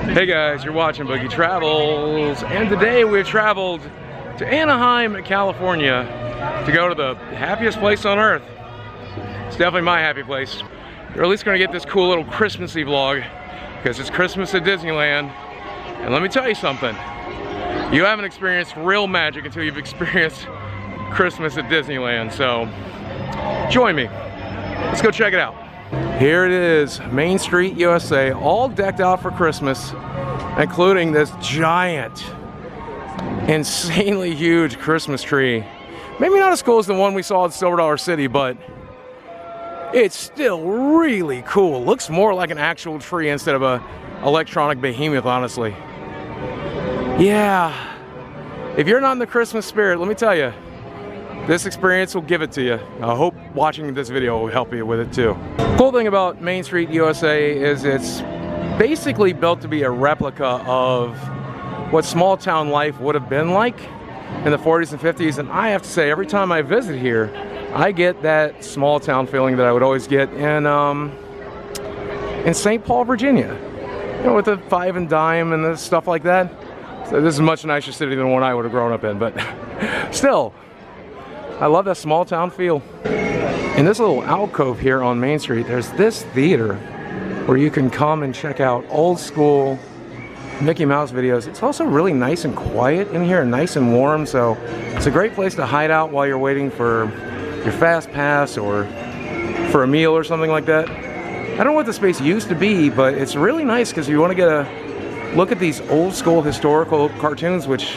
Hey guys, you're watching Boogie Travels, and today we've traveled to Anaheim, California to go to the happiest place on earth. It's definitely my happy place. You're at least gonna get this cool little Christmassy vlog because it's Christmas at Disneyland. And let me tell you something, you haven't experienced real magic until you've experienced Christmas at Disneyland, so join me. Let's go check it out. Here it is, Main Street, USA, all decked out for Christmas, including this giant, insanely huge Christmas tree. Maybe not as cool as the one we saw at Silver Dollar City, but it's still really cool. Looks more like an actual tree instead of a electronic behemoth, honestly. Yeah, if you're not in the Christmas spirit, let me tell you, this experience will give it to you. I hope watching this video will help you with it too. Cool thing about Main Street USA is it's basically built to be a replica of what small town life would have been like in the 40s and 50s. And I have to say, every time I visit here, I get that small town feeling that I would always get in St. Paul, Virginia. You know, with the five and dime and the stuff like that. So this is a much nicer city than one I would have grown up in, but still, I love that small town feel. In this little alcove here on Main Street, there's this theater where you can come and check out old school Mickey Mouse videos. It's also really nice and quiet in here, nice and warm, so it's a great place to hide out while you're waiting for your fast pass or for a meal or something like that. I don't know what the space used to be, but it's really nice because you want to get a look at these old school historical cartoons, which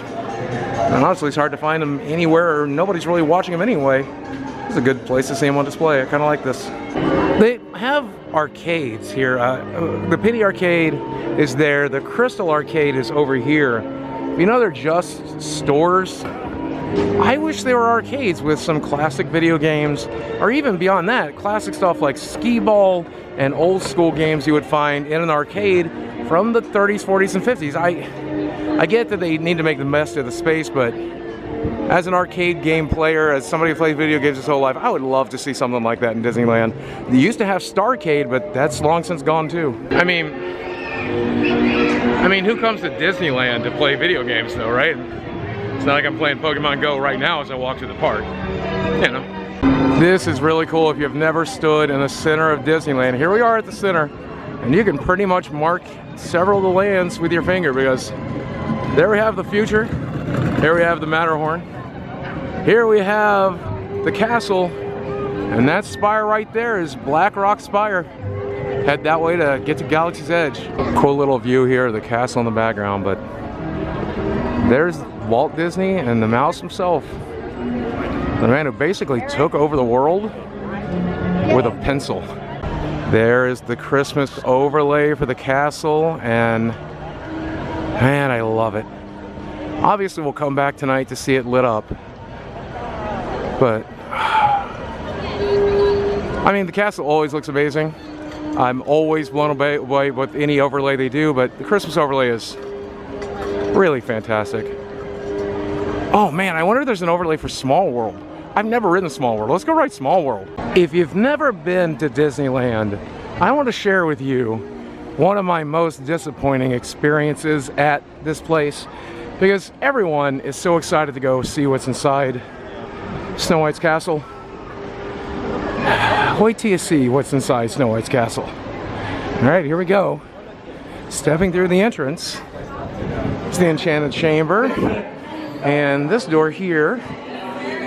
honestly it's hard to find them anywhere, or nobody's really watching them anyway. It's a good place to see them on display. I kind of like this. They have arcades here. The Pity Arcade is there. The Crystal Arcade is over here. You know, they're just stores. I wish they were arcades with some classic video games, or even beyond that, classic stuff like skee-ball and old school games you would find in an arcade from the 30s, 40s, and 50s. I get that they need to make the best of the space, but as an arcade game player, as somebody who plays video games his whole life, I would love to see something like that in Disneyland. They used to have Starcade, but that's long since gone too. I mean, who comes to Disneyland to play video games though, right? It's not like I'm playing Pokemon Go right now as I walk to the park, you know. This is really cool if you've never stood in the center of Disneyland. Here we are at the center, and you can pretty much mark several of the lands with your finger, because there we have the future, here we have the Matterhorn, here we have the castle, and that spire right there is Black Rock Spire. Head that way to get to Galaxy's Edge. Cool little view here of the castle in the background, but there's Walt Disney and the mouse himself. The man who basically took over the world with a pencil. There is the Christmas overlay for the castle, and man, I love it. Obviously we'll come back tonight to see it lit up, but I mean, the castle always looks amazing. I'm always blown away with any overlay they do, but the Christmas overlay is really fantastic. Oh man, I wonder if there's an overlay for Small World. I've never ridden Small World. Let's go ride Small World. If you've never been to Disneyland, I want to share with you one of my most disappointing experiences at this place, because everyone is so excited to go see what's inside Snow White's castle. Wait till you see what's inside Snow White's castle. All right, here we go. Stepping through the entrance. It's the Enchanted Chamber. And this door here.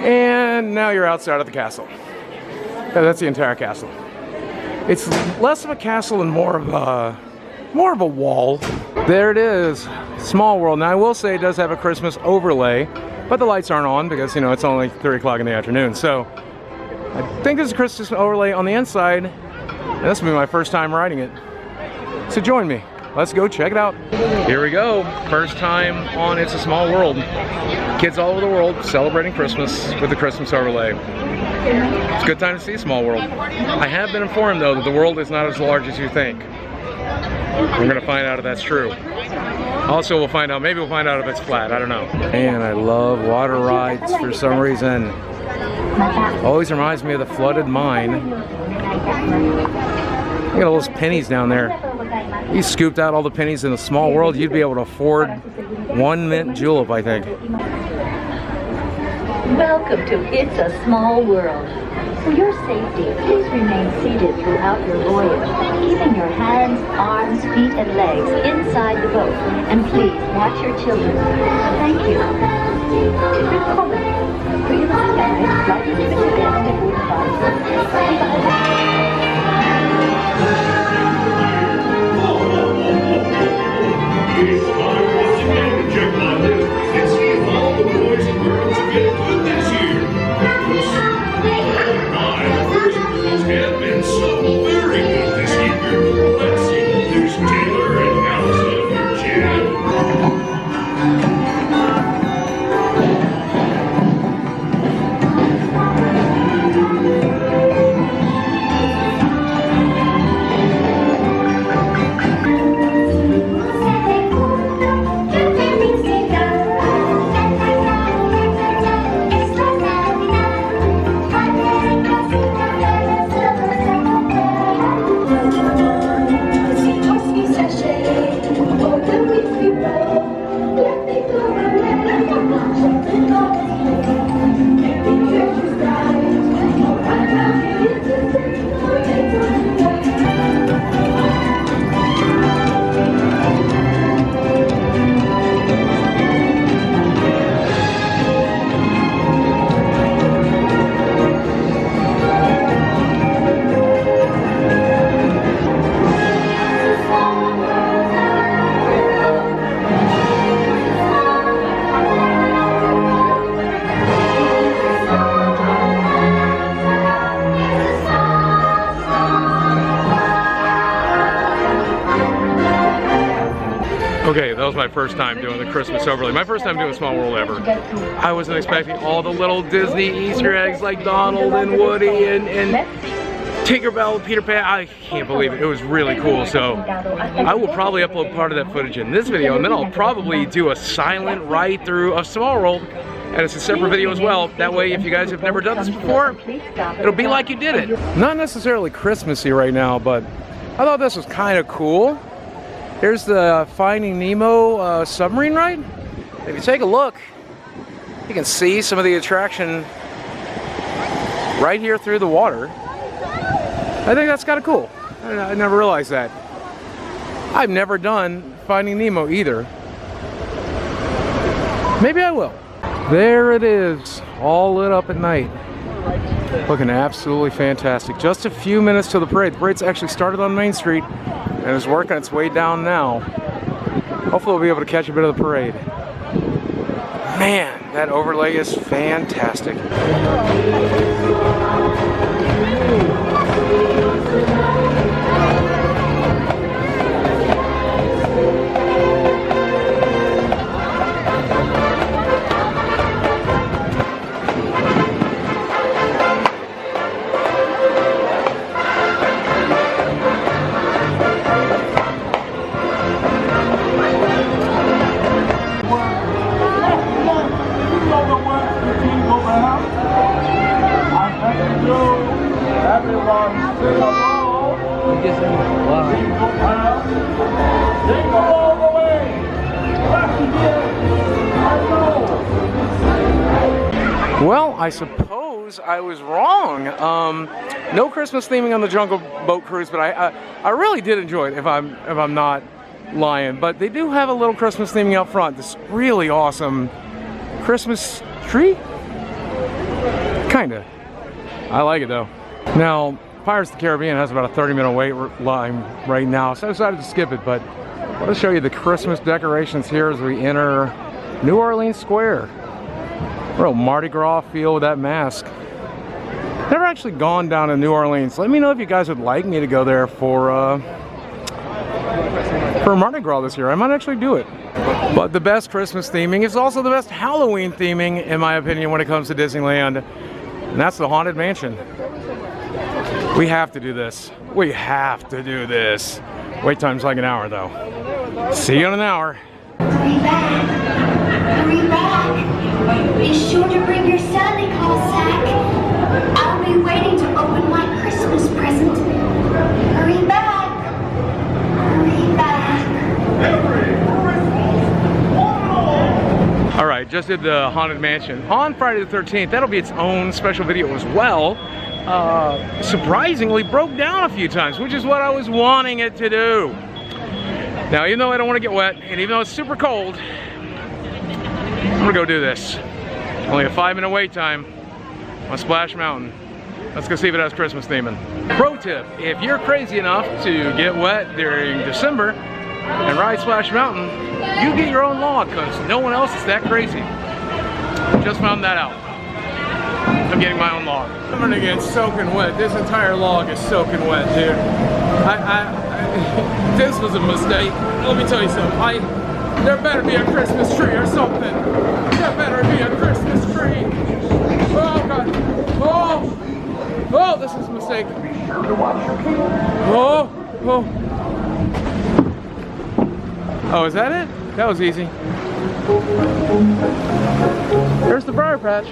And now you're outside of the castle. That's the entire castle. It's less of a castle and more of a wall. There it is, Small World. Now I will say it does have a Christmas overlay, but the lights aren't on because, you know, it's only 3 o'clock in the afternoon. So I think there's a Christmas overlay on the inside, and this will be my first time riding it. So join me. Let's go check it out. Here we go. First time on It's a Small World. Kids all over the world celebrating Christmas with the Christmas overlay. It's a good time to see Small World. I have been informed though that the world is not as large as you think. We're gonna find out if that's true. Also, we'll find out, maybe we'll find out if it's flat, I don't know. And I love water rides for some reason. Always reminds me of the flooded mine. Look at all those pennies down there. You scooped out all the pennies in a small world, you'd be able to afford one mint julep, I think. Welcome to It's a Small World. For your safety, please remain seated throughout your voyage, keeping your hands, arms, feet, and legs inside the boat. And please watch your children. Thank you. Willkommen. Für Ihre Sicherheit bleiben Sie bitte während der Bootfahrt. It's time once again to check my list and see if all the boys and girls are getting good this year. My boys and girls have been so very good this year. Let's see, there's Taylor and Allison and Chad. Okay, that was my first time doing the Christmas overlay. My first time doing Small World ever. I wasn't expecting all the little Disney Easter eggs like Donald and Woody and Tinkerbell and Peter Pan. I can't believe it. It was really cool. So I will probably upload part of that footage in this video, and then I'll probably do a silent ride through of Small World. And it's a separate video as well. That way, if you guys have never done this before, it'll be like you did it. Not necessarily Christmassy right now, but I thought this was kind of cool. Here's the Finding Nemo submarine ride. If you take a look, you can see some of the attraction right here through the water. I think that's kind of cool. I never realized that. I've never done Finding Nemo either. Maybe I will. There it is, all lit up at night. Looking absolutely fantastic. Just a few minutes to the parade. The parade's actually started on Main Street and is working its way down now. Hopefully we'll be able to catch a bit of the parade. Man, that overlay is fantastic. Well, I suppose I was wrong. No Christmas theming on the Jungle Boat Cruise, but I really did enjoy it. If I'm not lying, but they do have a little Christmas theming out front. This really awesome Christmas tree, kinda. I like it though. Now, Pirates of the Caribbean has about a 30-minute wait line right now, so I decided to skip it. But I want to show you the Christmas decorations here as we enter New Orleans Square. Real Mardi Gras feel with that mask. Never actually gone down to New Orleans. Let me know if you guys would like me to go there for Mardi Gras this year. I might actually do it. But the best Christmas theming is also the best Halloween theming, in my opinion, when it comes to Disneyland. And that's the Haunted Mansion. We have to do this. We have to do this. Wait time's like an hour though. See you in an hour. Hurry back. Hurry back. Be sure to bring your Santa Claus sack. I'll be waiting to open my Christmas present. Hurry back. Hurry back. All right, just did the Haunted Mansion on Friday the 13th. That'll be its own special video as well. Surprisingly broke down a few times, which is what I was wanting it to do. Now, even though I don't want to get wet, and even though it's super cold, I'm gonna go do this. Only a 5-minute wait time on Splash Mountain. Let's go see if it has Christmas theming. Pro tip, if you're crazy enough to get wet during December and ride Splash Mountain, you get your own log, because no one else is that crazy. Just found that out. I'm getting my own log. I'm gonna get soaking wet. This entire log is soaking wet, dude. This was a mistake. Let me tell you something. There better be a Christmas tree or something. There better be a Christmas tree. Oh God. Oh, this is a mistake. Oh, is that it? That was easy. There's the briar patch.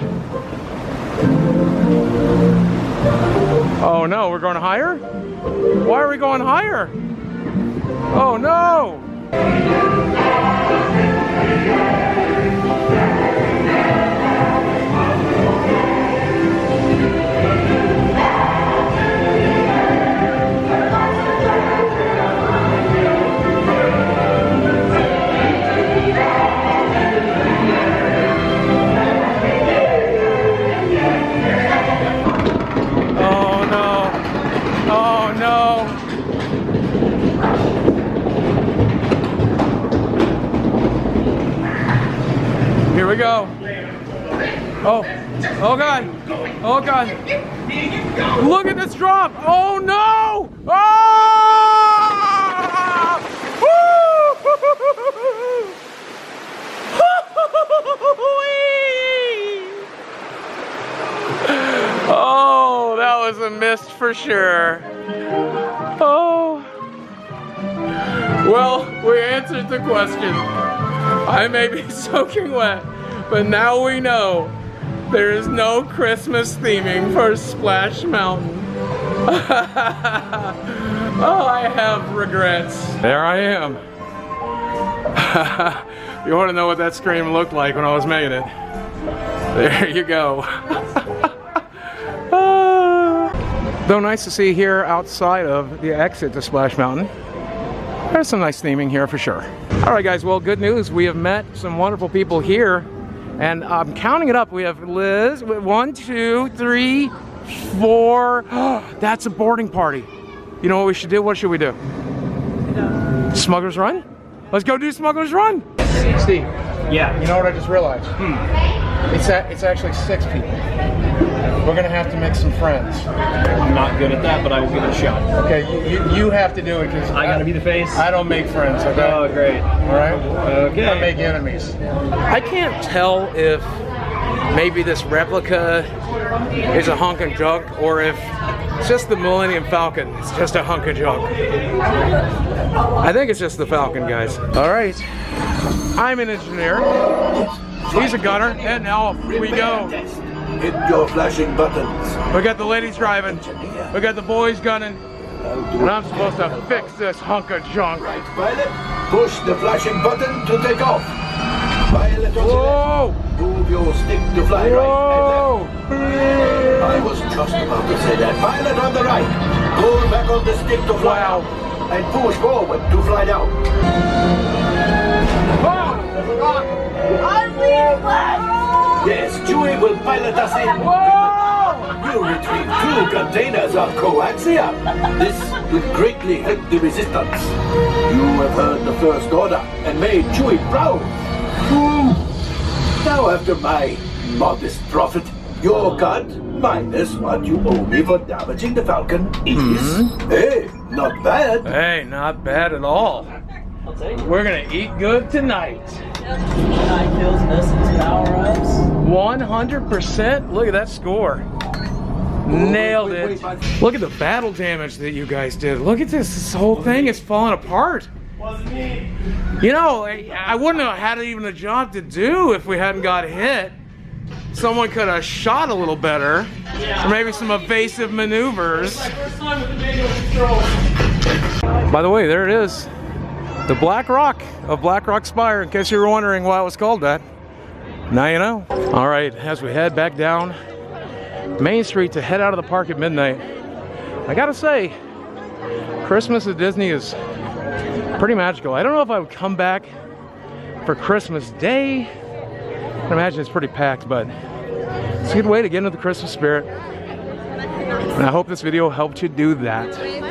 Oh no, we're going higher? Why are we going higher? Oh no! Here we go. Oh God. Oh God. Look at this drop. Oh no. Oh, that was a miss for sure. Oh. Well, we answered the question. I may be soaking wet, but now we know there is no Christmas theming for Splash Mountain. Oh, I have regrets. There I am. You want to know what that screen looked like when I was making it? There you go. Though nice to see here outside of the exit to Splash Mountain. There's some nice theming here for sure. All right, guys, well, good news. We have met some wonderful people here, and I'm counting it up. We have Liz, 1, 2, 3, 4. That's a boarding party. You know what we should do? What should we do? Smuggler's Run? Let's go do Smuggler's Run. Steve. Yeah. You know what I just realized? It's actually 6 people. We're gonna have to make some friends. I'm not good at that, but I will give it a shot. Okay, you have to do it because I gotta be the face. I don't make friends. Okay. Oh, great. All right. Okay. I make enemies. I can't tell if maybe this replica is a hunk of junk or if it's just the Millennium Falcon. It's just a hunk of junk. I think it's just the Falcon, guys. All right. I'm an engineer. He's a gunner, and now we go. Hit your flashing buttons. We got the ladies driving. We got the boys gunning. And I'm supposed to fix this hunk of junk. Right, pilot. Push the flashing button to take off. Pilot on the left. Move your stick to fly right and left. I was just about to say that. Pilot on the right. Pull back on the stick to fly out. And push forward to fly down. I'm leading left! Yes, Chewie will pilot us in. We'll retrieve 2 containers of coaxium. This will greatly help the resistance. You have heard the First Order and made Chewie proud. Now after my modest profit, your cut, minus what you owe me for damaging the Falcon, is, hey, not bad. Hey, not bad at all. I'll take it. We're gonna eat good tonight. 9 kills, misses, power-ups. 100%. Look at that score. Nailed wait, it. wait. Look at the battle damage that you guys did. Look at this. This whole thing is falling apart. Wasn't me. You know, I wouldn't have had even a job to do if we hadn't got hit. Someone could have shot a little better. Or maybe some evasive maneuvers. First time with the manual control. By the way, there it is. The Black Rock of Black Rock Spire, in case you were wondering why it was called that. Now you know. All right, as we head back down Main Street to head out of the park at midnight, I gotta say, Christmas at Disney is pretty magical. I don't know if I would come back for Christmas Day. I can imagine it's pretty packed, but it's a good way to get into the Christmas spirit. And I hope this video helped you do that.